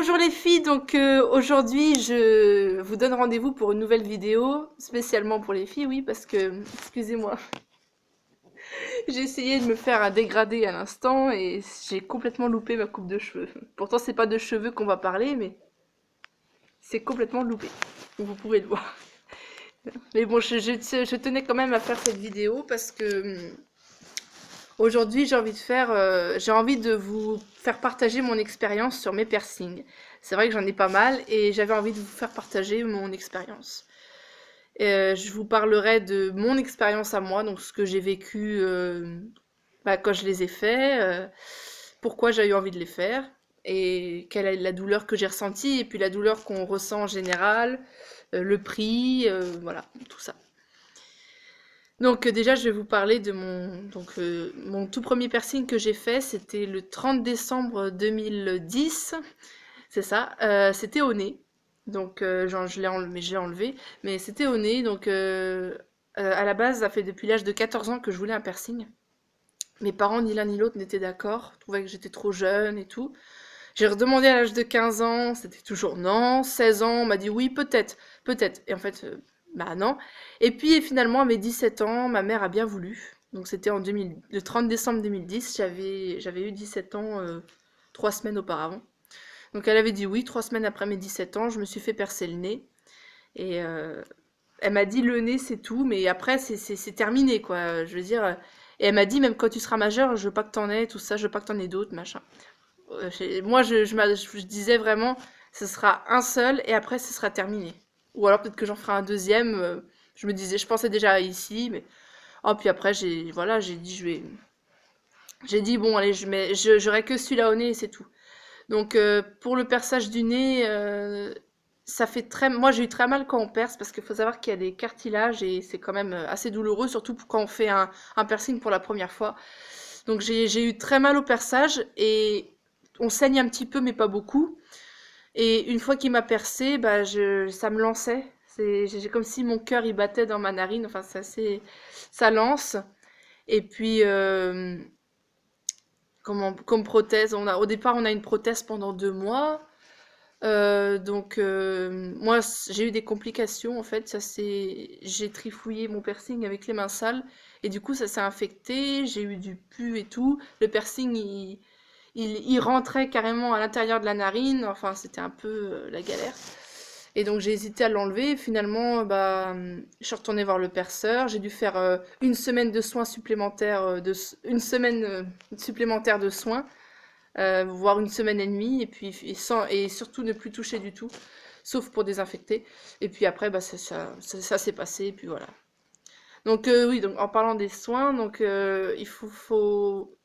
Bonjour les filles, donc aujourd'hui je vous donne rendez-vous pour une nouvelle vidéo, spécialement pour les filles, oui, parce que, excusez-moi, j'ai essayé de me faire un dégradé à l'instant et j'ai complètement loupé ma coupe de cheveux. Pourtant c'est pas de cheveux qu'on va parler, mais c'est complètement loupé, vous pouvez le voir. Mais bon, je tenais quand même à faire cette vidéo parce que aujourd'hui, j'ai envie de vous faire partager mon expérience sur mes piercings. C'est vrai que j'en ai pas mal et j'avais envie de vous faire partager mon expérience. Je vous parlerai de mon expérience à moi, donc ce que j'ai vécu quand je les ai faits, pourquoi j'ai eu envie de les faire et quelle est la douleur que j'ai ressentie et puis la douleur qu'on ressent en général, le prix, voilà, tout ça. Donc déjà, je vais vous parler de mon tout premier piercing que j'ai fait, c'était le 30 décembre 2010, c'est ça, c'était au nez. Donc je l'ai enlevé, mais c'était au nez. Donc à la base, ça fait depuis l'âge de 14 ans que je voulais un piercing. Mes parents, ni l'un ni l'autre, n'étaient d'accord, trouvaient que j'étais trop jeune et tout. J'ai redemandé à l'âge de 15 ans, c'était toujours non. 16 ans, on m'a dit oui, peut-être, peut-être. Et en fait, bah non. Et puis finalement, à mes 17 ans, ma mère a bien voulu. Donc c'était le 30 décembre 2010, j'avais eu 17 ans 3 semaines auparavant. Donc elle avait dit oui, 3 semaines après mes 17 ans, je me suis fait percer le nez. Et elle m'a dit le nez c'est tout, mais après c'est terminé quoi. Je veux dire, et elle m'a dit même quand tu seras majeur, je veux pas que t'en aies, tout ça, je veux pas que t'en aies d'autres, machin. Moi, je disais vraiment, ce sera un seul et après, ce sera terminé. Ou alors peut-être que j'en ferai un deuxième. Je me disais, je pensais déjà ici, mais oh puis après, voilà, j'ai dit bon, allez, j'aurai que celui-là au nez et c'est tout. Donc pour le perçage du nez, ça fait moi j'ai eu très mal quand on perce parce qu'il faut savoir qu'il y a des cartilages et c'est quand même assez douloureux, surtout quand on fait un piercing pour la première fois. Donc j'ai eu très mal au perçage et on saigne un petit peu mais pas beaucoup. Et une fois qu'il m'a percé, bah ça me lançait. J'ai comme si mon cœur il battait dans ma narine. Enfin ça lance. Et puis comme prothèse, au départ on a une prothèse pendant 2 mois. Donc moi j'ai eu des complications en fait. J'ai trifouillé mon piercing avec les mains sales et du coup ça s'est infecté. J'ai eu du pus et tout. Le piercing il rentrait carrément à l'intérieur de la narine, enfin c'était un peu la galère. Et donc j'ai hésité à l'enlever, finalement je suis retournée voir le perceur, j'ai dû faire une semaine de soins supplémentaires, une semaine supplémentaire de soins, voire une semaine et demie, et puis et surtout ne plus toucher du tout, sauf pour désinfecter. Et puis après ça s'est passé, et puis voilà. Donc oui, donc en parlant des soins, donc il faut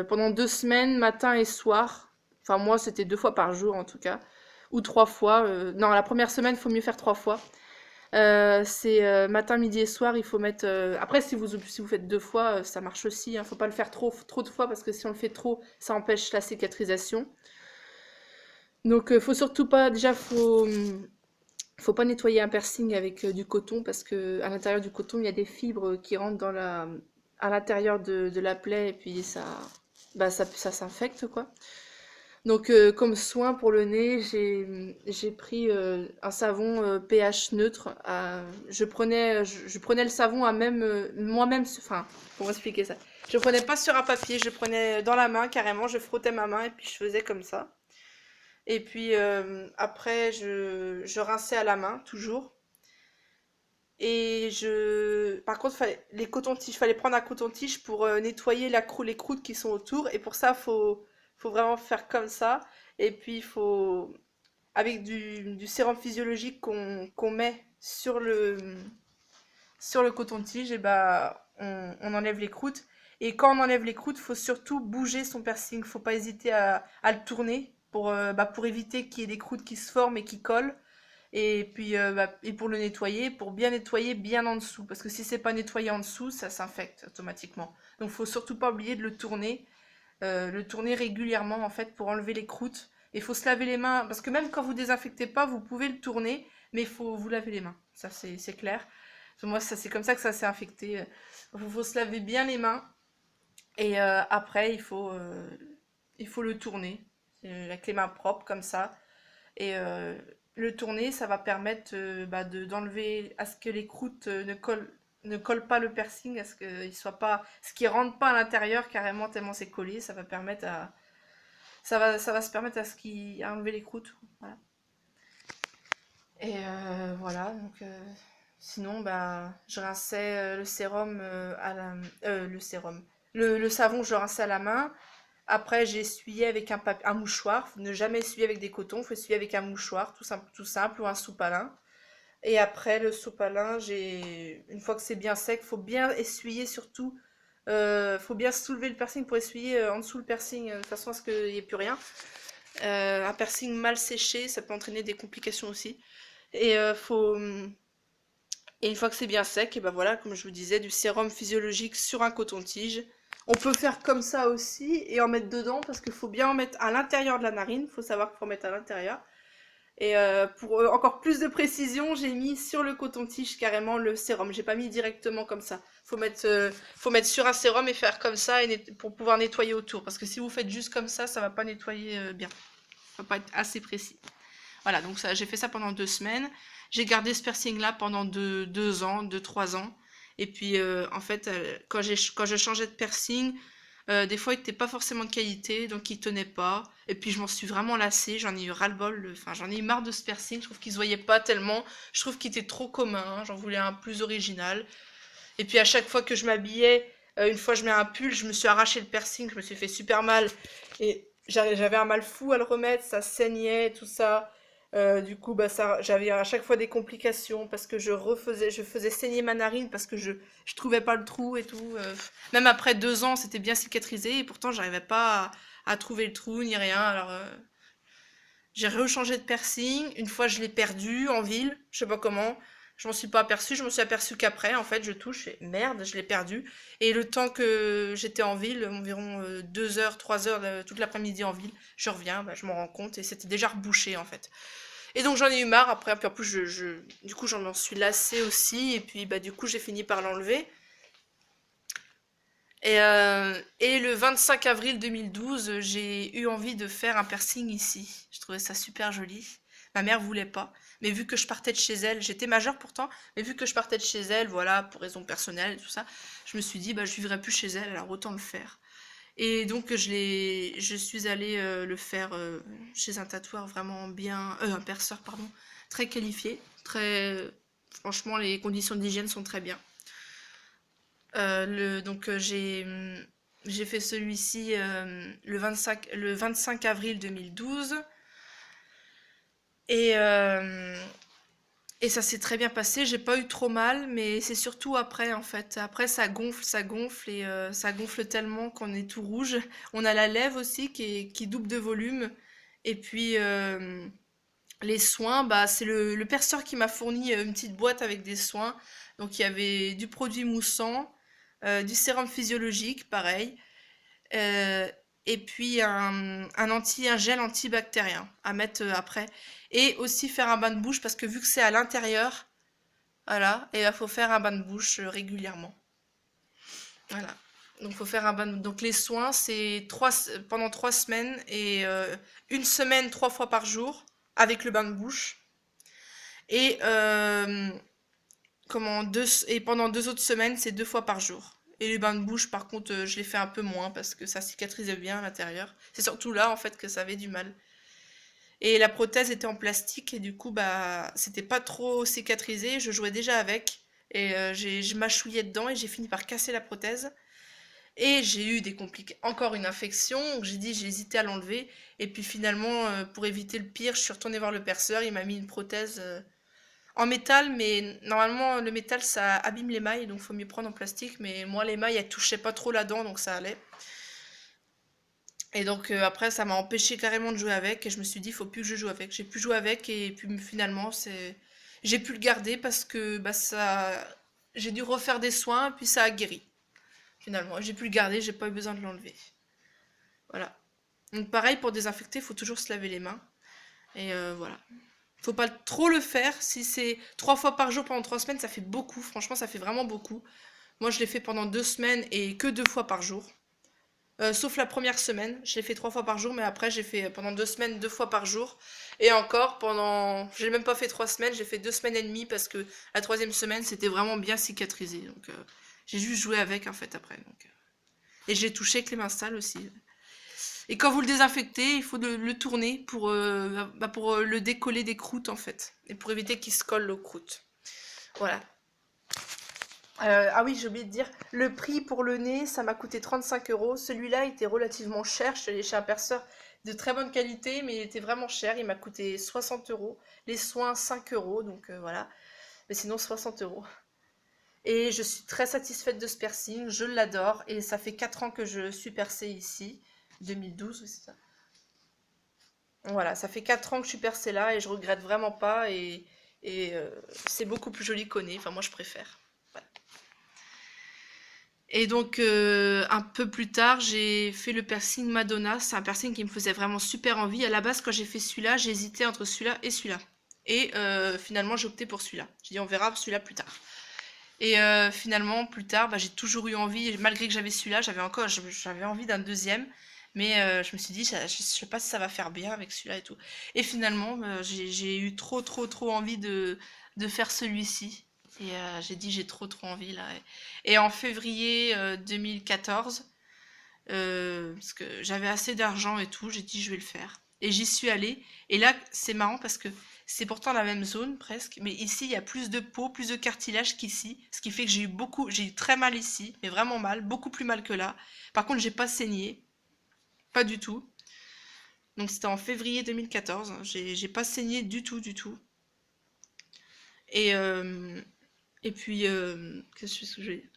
pendant 2 semaines, matin et soir. Enfin, moi, c'était 2 fois par jour en tout cas. Ou 3 fois. Non, la première semaine, il faut mieux faire 3 fois. C'est matin, midi et soir, il faut mettre. Après, si vous faites 2 fois, ça marche aussi. Hein. Faut pas le faire trop de fois parce que si on le fait trop, ça empêche la cicatrisation. Donc, faut surtout pas. Déjà, faut pas nettoyer un piercing avec du coton parce que à l'intérieur du coton, il y a des fibres qui rentrent à l'intérieur de la plaie et puis ça s'infecte quoi. Donc comme soin pour le nez, j'ai pris un savon pH neutre. Je prenais le savon à même moi-même, enfin comment expliquer ça? Je prenais pas sur un papier, je prenais dans la main carrément, je frottais ma main et puis je faisais comme ça. Et puis après je rinçais à la main toujours. Et par contre, les cotons-tiges, fallait prendre un coton-tige pour nettoyer les croûtes qui sont autour. Et pour ça, faut vraiment faire comme ça. Et puis, avec du sérum physiologique qu'on met sur le coton-tige, et on enlève les croûtes. Et quand on enlève les croûtes, faut surtout bouger son piercing. Faut pas hésiter à le tourner pour éviter qu'il y ait des croûtes qui se forment et qui collent. Et puis et pour le nettoyer, pour bien nettoyer bien en dessous, parce que si c'est pas nettoyé en dessous, ça s'infecte automatiquement. Donc faut surtout pas oublier de le tourner régulièrement en fait pour enlever les croûtes. Et il faut se laver les mains, parce que même quand vous désinfectez pas, vous pouvez le tourner, mais il faut vous laver les mains. Ça c'est clair. Moi c'est comme ça que ça s'est infecté. Faut se laver bien les mains et après il faut le tourner. avec les mains propres comme ça. Et le tourner, ça va permettre d'enlever à ce que les croûtes ne collent pas le piercing, à ce qu'il soit pas, ce qui rentre pas à l'intérieur carrément tellement c'est collé. Ça va permettre à, ça va se permettre à ce qui à enlever les croûtes. Voilà. Et voilà, donc sinon bah je rinçais le sérum le sérum. Le savon, je le rinçais à la main. Après, j'ai essuyé avec un mouchoir. Ne jamais essuyer avec des cotons, faut essuyer avec un mouchoir, tout simple, ou un sopalin. Et après, le sopalin, une fois que c'est bien sec, faut bien essuyer surtout. Faut bien soulever le piercing pour essuyer en dessous le piercing, de façon à ce qu'il n'y ait plus rien. Un piercing mal séché, ça peut entraîner des complications aussi. Et et une fois que c'est bien sec, et ben voilà, comme je vous disais, du sérum physiologique sur un coton-tige. On peut faire comme ça aussi et en mettre dedans parce qu'il faut bien en mettre à l'intérieur de la narine. Il faut savoir qu'il faut en mettre à l'intérieur. Et pour encore plus de précision, j'ai mis sur le coton-tige carrément le sérum. J'ai pas mis directement comme ça. Faut mettre sur un sérum et faire comme ça pour pouvoir nettoyer autour. Parce que si vous faites juste comme ça va pas nettoyer bien. Ça va pas être assez précis. Voilà, donc ça, j'ai fait ça pendant 2 semaines. J'ai gardé ce piercing-là pendant 2 ans, 3 ans. Et puis, en fait, quand je changeais de piercing, des fois, il n'était pas forcément de qualité, donc il tenait pas. Et puis, je m'en suis vraiment lassée, j'en ai eu ras-le-bol. Enfin, j'en ai eu marre de ce piercing. Je trouve qu'il se voyait pas tellement. Je trouve qu'il était trop commun. J'en voulais un plus original. Et puis, à chaque fois que je m'habillais, une fois je mets un pull, je me suis arraché le piercing, je me suis fait super mal. Et j'avais un mal fou à le remettre, ça saignait, tout ça. Du coup, bah, j'avais à chaque fois des complications parce que je faisais saigner ma narine parce que je trouvais pas le trou et tout. Même après 2 ans, c'était bien cicatrisé et pourtant, j'arrivais pas à trouver le trou ni rien. Alors, j'ai rechangé de piercing. Une fois, je l'ai perdu en ville, je sais pas comment. Je m'en suis pas aperçue. Je m'en suis aperçue qu'après, en fait, je touche et merde, je l'ai perdu. Et le temps que j'étais en ville, environ 2 heures, 3 heures, toute l'après-midi en ville, je reviens, bah, je m'en rends compte et c'était déjà rebouché en fait. Et donc j'en ai eu marre après, puis en plus du coup j'en suis lassée aussi, et puis bah du coup j'ai fini par l'enlever. Et le 25 avril 2012, j'ai eu envie de faire un piercing ici. Je trouvais ça super joli. Ma mère voulait pas, mais vu que je partais de chez elle, j'étais majeure pourtant, mais vu que je partais de chez elle, voilà, pour raisons personnelles et tout ça, je me suis dit, bah je vivrai plus chez elle, alors autant le faire. Et donc je suis allée le faire chez un tatoueur vraiment bien, un perceur pardon, très qualifié, franchement les conditions d'hygiène sont très bien. Donc j'ai fait celui-ci le 25 avril 2012 et et ça s'est très bien passé, j'ai pas eu trop mal, mais c'est surtout après en fait. Après ça gonfle et ça gonfle tellement qu'on est tout rouge. On a la lèvre aussi qui double de volume. Et puis les soins, bah c'est le perceur qui m'a fourni une petite boîte avec des soins. Donc il y avait du produit moussant, du sérum physiologique, pareil, euh, et puis un gel antibactérien à mettre après. Et aussi faire un bain de bouche parce que vu que c'est à l'intérieur, voilà, et il faut faire un bain de bouche régulièrement. Voilà. Donc faut faire un bain de... Donc les soins, c'est pendant 3 semaines et une semaine 3 fois par jour avec le bain de bouche. Et et pendant 2 autres semaines, c'est 2 fois par jour. Et les bains de bouche, par contre, je les fais un peu moins parce que ça cicatrisait bien à l'intérieur. C'est surtout là, en fait, que ça avait du mal. Et la prothèse était en plastique et du coup, bah, c'était pas trop cicatrisé. Je jouais déjà avec et je mâchouillais dedans et j'ai fini par casser la prothèse. Et j'ai eu des complications, encore une infection. Donc j'ai hésité à l'enlever. Et puis finalement, pour éviter le pire, je suis retournée voir le perceur. Il m'a mis une prothèse en métal, mais normalement le métal ça abîme les mailles, donc faut mieux prendre en plastique. Mais moi les mailles elles touchaient pas trop la dent, donc ça allait. Et donc après ça m'a empêché carrément de jouer avec, et je me suis dit faut plus que je joue avec. J'ai pu jouer avec, et puis finalement j'ai pu le garder parce que bah j'ai dû refaire des soins, puis ça a guéri. Finalement j'ai pu le garder, j'ai pas eu besoin de l'enlever. Voilà. Donc pareil, pour désinfecter, il faut toujours se laver les mains. Et voilà. Faut pas trop le faire. Si c'est 3 fois par jour pendant 3 semaines, ça fait beaucoup. Franchement, ça fait vraiment beaucoup. Moi, je l'ai fait pendant 2 semaines et que 2 fois par jour. Sauf la première semaine, je l'ai fait 3 fois par jour, mais après j'ai fait pendant 2 semaines 2 fois par jour. Et encore pendant, j'ai même pas fait 3 semaines, j'ai fait 2 semaines et demie parce que la troisième semaine c'était vraiment bien cicatrisé. Donc j'ai juste joué avec en fait après. Donc, et j'ai touché avec les mains sales aussi. Et quand vous le désinfectez, il faut le tourner pour le décoller des croûtes en fait. Et pour éviter qu'il se colle aux croûtes. Voilà. Ah oui, j'ai oublié de dire, le prix pour le nez, ça m'a coûté 35 euros. Celui-là était relativement cher. Je suis allée chez un perceur de très bonne qualité, mais il était vraiment cher. Il m'a coûté 60 euros. Les soins, 5 euros. Donc voilà. Mais sinon, 60 euros. Et je suis très satisfaite de ce piercing. Je l'adore. Et ça fait 4 ans que je suis percée ici. 2012, oui, c'est ça. Voilà, ça fait 4 ans que je suis percée là et je regrette vraiment pas. Et c'est beaucoup plus joli qu'au nez. Enfin, moi, je préfère. Voilà. Et donc, un peu plus tard, j'ai fait le piercing Madonna. C'est un piercing qui me faisait vraiment super envie. À la base, quand j'ai fait celui-là, j'hésitais entre celui-là et celui-là. Et finalement, j'ai opté pour celui-là. J'ai dit, on verra celui-là plus tard. Et finalement, plus tard, bah, j'ai toujours eu envie, malgré que j'avais celui-là, j'avais envie d'un deuxième. Mais je me suis dit, je sais pas si ça va faire bien avec celui-là et tout. Et finalement, j'ai eu trop envie de faire celui-ci. Et j'ai dit, j'ai trop envie là. Et en février 2014, parce que j'avais assez d'argent et tout, j'ai dit, je vais le faire. Et j'y suis allée. Et là, c'est marrant parce que c'est pourtant la même zone presque, mais ici il y a plus de peau, plus de cartilage qu'ici, ce qui fait que j'ai eu très mal ici, mais vraiment mal, beaucoup plus mal que là. Par contre, j'ai pas saigné, pas du tout. Donc c'était en février 2014, j'ai pas saigné du tout, du tout. Et, euh, et puis, qu'est-ce que je vais dire.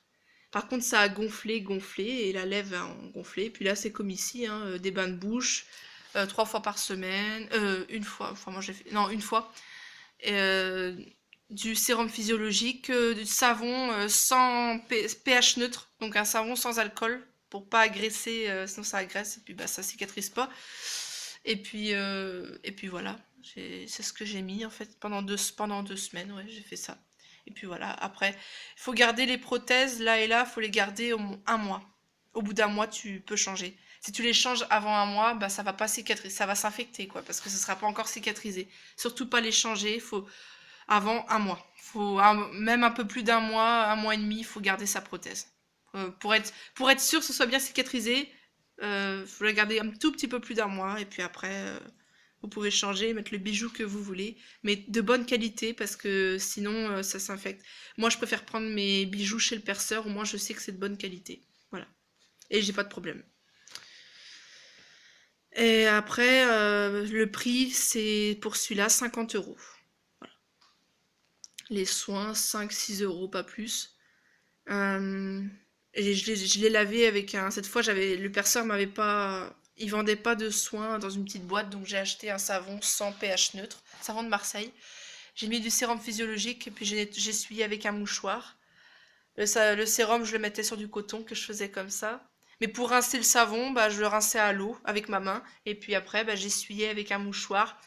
Par contre, ça a gonflé, et la lèvre a gonflé. Puis là, c'est comme ici, hein, des bains de bouche, 3 fois par semaine, une fois, enfin moi j'ai fait, non, une fois. euh, du sérum physiologique, du savon sans pH neutre, donc un savon sans alcool pour pas agresser, sinon ça agresse et puis bah ça cicatrise pas. Et puis voilà, c'est ce que j'ai mis en fait pendant 2 semaines, ouais, j'ai fait ça. Et puis voilà, après, il faut garder les prothèses là et là, il faut les garder au moins un mois. Au bout d'un mois, tu peux changer. Si tu les changes avant un mois, bah ça va pas cicatriser, ça va s'infecter quoi, parce que ce sera pas encore cicatrisé. Surtout pas les changer, faut avant un mois. Même un peu plus d'un mois, un mois et demi, il faut garder sa prothèse. Pour être sûr que ce soit bien cicatrisé, faut la garder un tout petit peu plus d'un mois. Et puis après, vous pouvez changer, mettre le bijou que vous voulez. Mais de bonne qualité parce que sinon, ça s'infecte. Moi, je préfère prendre mes bijoux chez le perceur. Au moins, je sais que c'est de bonne qualité. Voilà. Et j'ai pas de problème. Et après, le prix, c'est pour celui-là 50 euros. Les soins, 5-6 euros, pas plus. Euh, et je l'ai lavé avec un. Cette fois, le perceur m'avait pas. Il vendait pas de soins dans une petite boîte, donc j'ai acheté un savon sans pH neutre, savon de Marseille. J'ai mis du sérum physiologique et puis j'ai essuyé avec un mouchoir. Le sérum, je le mettais sur du coton que je faisais comme ça. Mais pour rincer le savon, bah, je le rinçais à l'eau avec ma main. Et puis après, bah, j'essuyais avec un mouchoir.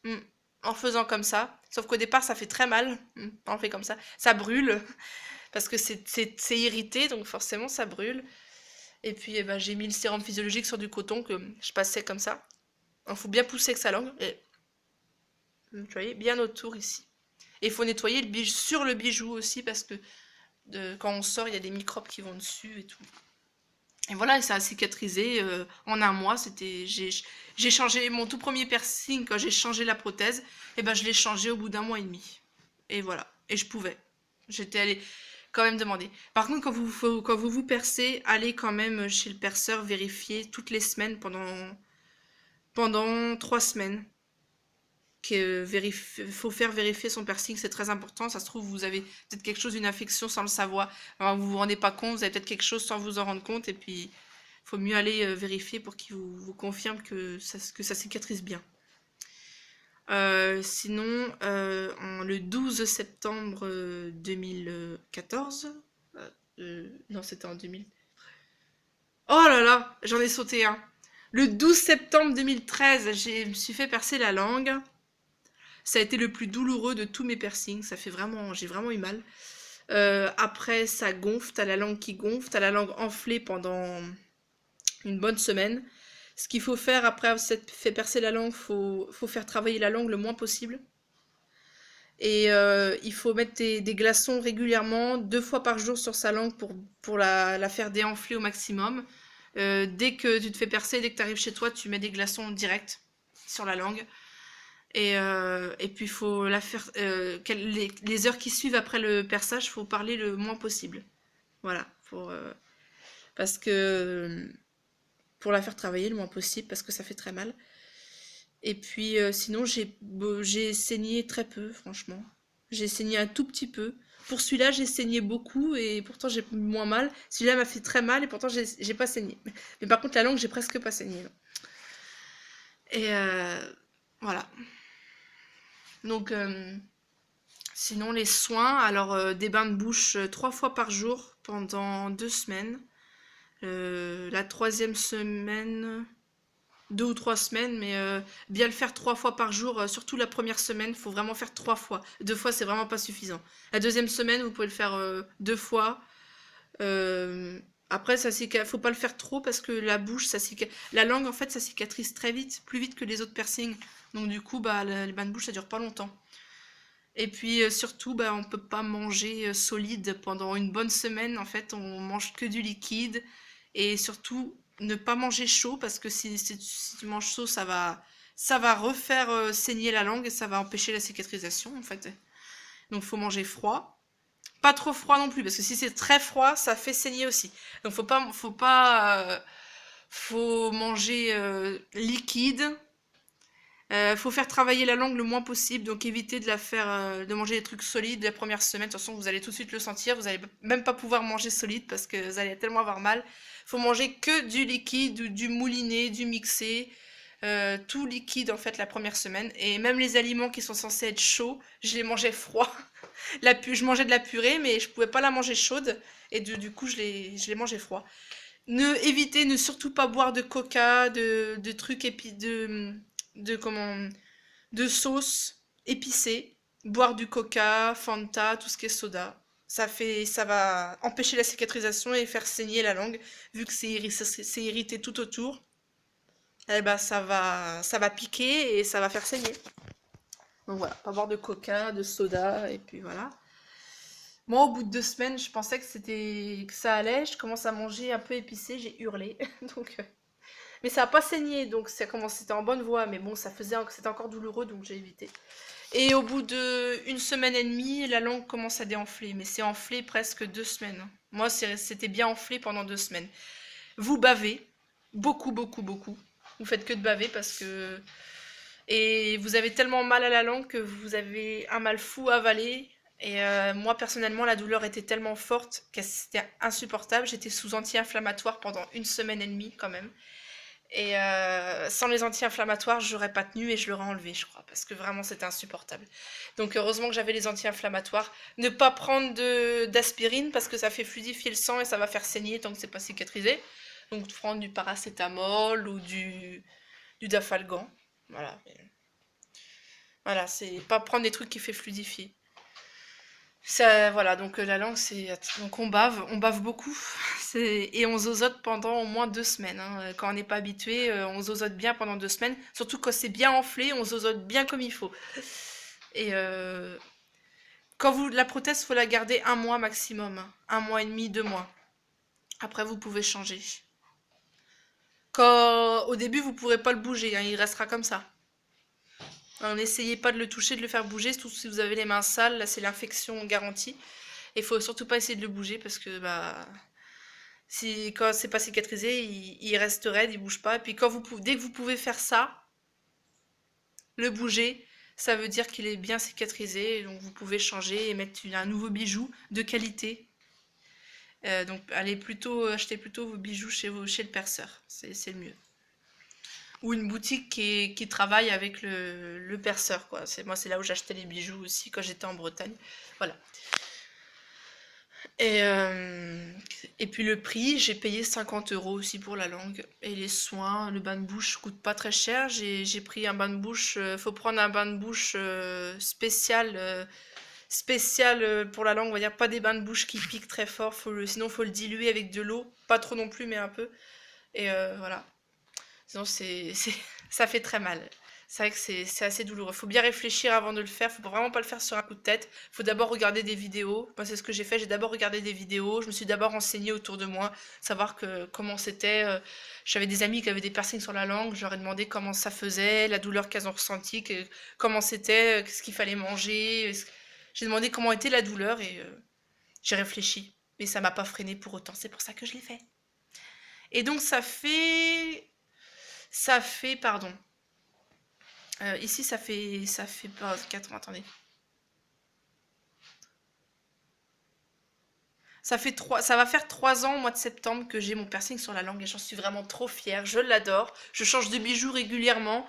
Mm. En faisant comme ça. Sauf qu'au départ, ça fait très mal. On fait comme ça. Ça brûle. Parce que c'est irrité, donc forcément, ça brûle. Et puis, eh ben, j'ai mis le sérum physiologique sur du coton que je passais comme ça. Il faut bien pousser avec sa langue. Et vous voyez, bien autour ici. Et il faut nettoyer sur le bijou aussi parce que quand on sort, il y a des microbes qui vont dessus et tout. Et voilà, et ça a cicatrisé en un mois. J'ai changé mon tout premier piercing quand j'ai changé la prothèse. Et ben je l'ai changé au bout d'un mois et demi. Et voilà. Et je pouvais. J'étais allée quand même demander. Par contre, quand vous percez, allez quand même chez le perceur vérifier toutes les semaines pendant 3 semaines. Faut faire vérifier son piercing, c'est très important. Ça se trouve, vous avez peut-être quelque chose, une infection sans le savoir. Alors, vous vous rendez pas compte, vous avez peut-être quelque chose sans vous en rendre compte. Et puis, il faut mieux aller vérifier pour qu'il vous confirme que ça cicatrise bien. Sinon, le 12 septembre 2014, non, c'était en 2000. Oh là là, j'en ai sauté un. Le 12 septembre 2013, je me suis fait percer la langue. Ça a été le plus douloureux de tous mes piercings. J'ai vraiment eu mal. Après, ça gonfle, t'as la langue qui gonfle, t'as la langue enflée une bonne semaine. Ce qu'il faut faire après avoir fait percer la langue, faut faire travailler la langue le moins possible. Et il faut mettre des glaçons régulièrement, 2 fois par jour sur sa langue pour la faire déenfler au maximum. Dès que tu te fais percer, dès que tu arrives chez toi, tu mets des glaçons direct sur la langue. Et puis il faut la faire. Les heures qui suivent après le perçage, il faut parler le moins possible. Voilà. Parce que. Pour la faire travailler le moins possible, parce que ça fait très mal. Et puis sinon, j'ai saigné très peu, franchement. J'ai saigné un tout petit peu. Pour celui-là, j'ai saigné beaucoup et pourtant j'ai moins mal. Celui-là m'a fait très mal et pourtant j'ai pas saigné. Mais par contre, la langue, j'ai presque pas saigné. Et voilà. Donc, sinon, les soins, alors des bains de bouche 3 fois par jour pendant 2 semaines. La troisième semaine, 2 ou 3 semaines, mais bien le faire 3 fois par jour, surtout la première semaine, il faut vraiment faire 3 fois. 2 fois, c'est vraiment pas suffisant. La deuxième semaine, vous pouvez le faire 2 fois. Euh, Après, faut pas le faire trop parce que la bouche, la langue, en fait, ça cicatrise très vite, plus vite que les autres piercings. Donc du coup, bah, les bains de bouche, ça dure pas longtemps. Et puis surtout, bah, on peut pas manger solide pendant une bonne semaine. En fait, on mange que du liquide. Et surtout, ne pas manger chaud parce que si tu manges chaud, ça va refaire saigner la langue et ça va empêcher la cicatrisation en fait. Donc, faut manger froid. Pas trop froid non plus parce que si c'est très froid, ça fait saigner aussi. Donc, faut manger liquide. Faut faire travailler la langue le moins possible, donc éviter de manger des trucs solides la première semaine. De toute façon, vous allez tout de suite le sentir, vous allez même pas pouvoir manger solide parce que vous allez tellement avoir mal. Faut manger que du liquide, du mouliné, du mixé, tout liquide en fait la première semaine. Et même les aliments qui sont censés être chauds, je les mangeais froids. Je mangeais de la purée, mais je pouvais pas la manger chaude, et du coup je les mangeais froid. Évitez ne surtout pas boire de coca, de trucs de comment de sauce épicée, boire du coca, Fanta, tout ce qui est soda. Ça va empêcher la cicatrisation et faire saigner la langue, vu que c'est irrité tout autour. Eh ben ça va piquer et ça va faire saigner. Donc voilà, pas boire de coca, de soda et puis voilà. Moi, au bout de 2 semaines, je pensais que ça allait. Je commence à manger un peu épicé, j'ai hurlé. Donc, mais ça a pas saigné, donc c'était en bonne voie. Mais bon, c'était encore douloureux, donc j'ai évité. Et au bout d'une semaine et demie, la langue commence à déenfler. Mais c'est enflé presque 2 semaines. Moi, c'était bien enflé pendant 2 semaines. Vous bavez. Beaucoup, beaucoup, beaucoup. Vous faites que de baver parce que... Et vous avez tellement mal à la langue que vous avez un mal fou à avaler. Et moi, personnellement, la douleur était tellement forte que c'était insupportable. J'étais sous anti-inflammatoire pendant 1 semaine et demie quand même. Et sans les anti-inflammatoires, j'aurais pas tenu et je l'aurais enlevé, je crois, parce que vraiment c'était insupportable. Donc heureusement que j'avais les anti-inflammatoires. Ne pas prendre d'aspirine parce que ça fait fluidifier le sang et ça va faire saigner tant que c'est pas cicatrisé. Donc prendre du paracétamol ou du dafalgan. Voilà. Voilà, c'est pas prendre des trucs qui fait fluidifier. Ça, voilà, donc la langue, donc on bave beaucoup, et on zozote pendant au moins 2 semaines, hein. Quand on n'est pas habitué, on zozote bien pendant 2 semaines, surtout quand c'est bien enflé, on zozote bien comme il faut. Et la prothèse, faut la garder 1 mois maximum, hein. 1 mois et demi, 2 mois. Après, vous pouvez changer. Au début, vous pourrez pas le bouger, hein, il restera comme ça. N'essayez pas de le toucher, de le faire bouger, surtout si vous avez les mains sales, là c'est l'infection garantie. Il faut surtout pas essayer de le bouger parce que quand c'est pas cicatrisé, il reste raide, il bouge pas. Et puis dès que vous pouvez faire ça, le bouger, ça veut dire qu'il est bien cicatrisé. Donc vous pouvez changer et mettre un nouveau bijou de qualité. Donc achetez plutôt vos bijoux chez le perceur, c'est le mieux. Ou une boutique qui travaille avec le perceur, quoi. Moi, c'est là où j'achetais les bijoux aussi quand j'étais en Bretagne. Voilà. Et puis le prix, j'ai payé 50 € aussi pour la langue. Et les soins, le bain de bouche coûte pas très cher. J'ai pris un bain de bouche, faut prendre un bain de bouche spécial pour la langue, on va dire, pas des bains de bouche qui piquent très fort. Sinon, faut le diluer avec de l'eau, pas trop non plus, mais un peu. Et voilà. Sinon, ça fait très mal. C'est vrai que c'est assez douloureux. Faut bien réfléchir avant de le faire. Faut vraiment pas le faire sur un coup de tête. Faut d'abord regarder des vidéos. Moi, c'est ce que j'ai fait. J'ai d'abord regardé des vidéos. Je me suis d'abord renseignée autour de moi, savoir comment c'était. J'avais des amis qui avaient des piercings sur la langue. Je leur ai demandé comment ça faisait, la douleur qu'elles ont ressentie, comment c'était, qu'est-ce qu'il fallait manger. J'ai demandé comment était la douleur et j'ai réfléchi. Mais ça m'a pas freiné pour autant. C'est pour ça que je l'ai fait. Et donc pardon. Ici, ça fait pas 4 ans, attendez. Ça va faire 3 ans au mois de septembre que j'ai mon piercing sur la langue et j'en suis vraiment trop fière. Je l'adore. Je change de bijoux régulièrement.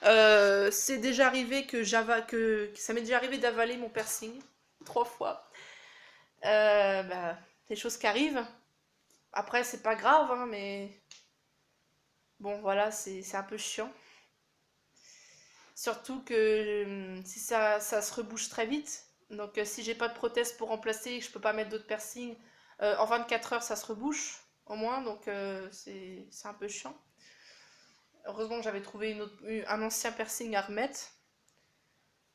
C'est déjà arrivé que ça m'est déjà arrivé d'avaler mon piercing 3 fois. Des choses qui arrivent. Après, c'est pas grave, hein, mais bon, voilà, c'est un peu chiant. Surtout que si ça se rebouche très vite. Donc si j'ai pas de prothèse pour remplacer et que je peux pas mettre d'autres piercings, en 24 heures ça se rebouche au moins. Donc c'est un peu chiant. Heureusement que j'avais trouvé un ancien piercing à remettre.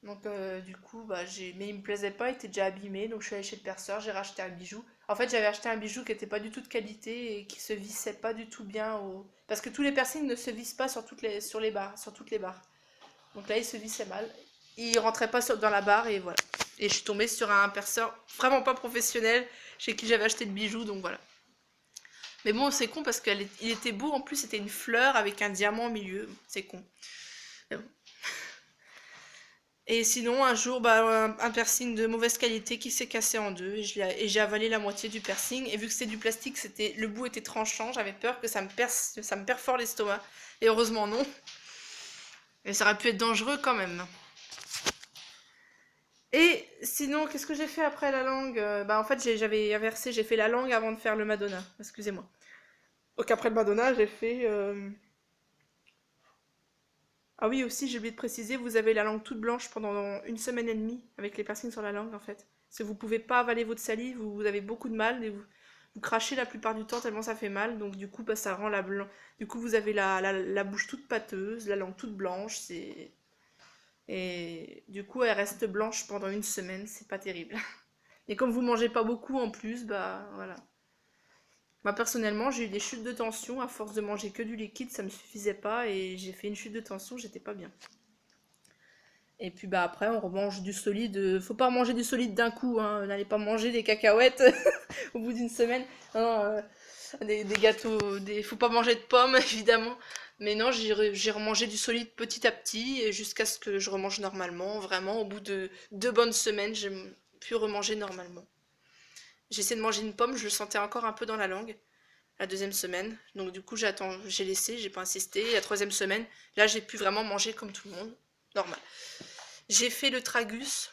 Donc du coup, mais il me plaisait pas, il était déjà abîmé. Donc je suis allée chez le perceur, j'ai racheté un bijou. En fait j'avais acheté un bijou qui était pas du tout de qualité et qui se vissait pas du tout bien. Parce que tous les piercings ne se vissent pas sur toutes les barres, sur toutes les barres. Donc là, il se vissait mal. Il rentrait pas dans la barre et voilà. Et je suis tombée sur un perceur vraiment pas professionnel chez qui j'avais acheté le bijou, donc voilà. Mais bon, c'est con parce qu'il était beau, en plus c'était une fleur avec un diamant au milieu. C'est con. Mais bon. Et sinon, un jour, un piercing de mauvaise qualité qui s'est cassé en deux et j'ai avalé la moitié du piercing. Et vu que c'était du plastique, le bout était tranchant, j'avais peur que ça me perfore l'estomac. Et heureusement non. Et ça aurait pu être dangereux quand même. Et sinon, qu'est-ce que j'ai fait après la langue? En fait, j'avais inversé, j'ai fait la langue avant de faire le Madonna. Excusez-moi. Donc après le Madonna, j'ai fait... Ah oui, aussi, j'ai oublié de préciser, vous avez la langue toute blanche pendant 1 semaine et demie avec les piercings sur la langue, en fait. Parce que vous pouvez pas avaler votre salive, vous avez beaucoup de mal, et vous crachez la plupart du temps tellement ça fait mal. Donc du coup, ça rend la blanc. Du coup, vous avez la bouche toute pâteuse, la langue toute blanche, Et du coup, elle reste blanche pendant 1 semaine, c'est pas terrible. Et comme vous mangez pas beaucoup en plus, voilà. Moi personnellement, j'ai eu des chutes de tension à force de manger que du liquide, ça me suffisait pas et j'ai fait une chute de tension, j'étais pas bien. Et puis après, on remange du solide. Faut pas manger du solide d'un coup, hein. N'allez pas manger des cacahuètes au bout d'1 semaine. Non, des gâteaux, faut pas manger de pommes évidemment. Mais non, j'ai remangé du solide petit à petit et jusqu'à ce que je remange normalement. Vraiment, au bout de 2 bonnes semaines, j'ai pu remanger normalement. J'ai essayé de manger une pomme, je le sentais encore un peu dans la langue, la 2e semaine. Donc du coup, j'ai laissé, j'ai pas insisté. Et la 3e semaine, là, j'ai pu vraiment manger comme tout le monde, normal. J'ai fait le tragus.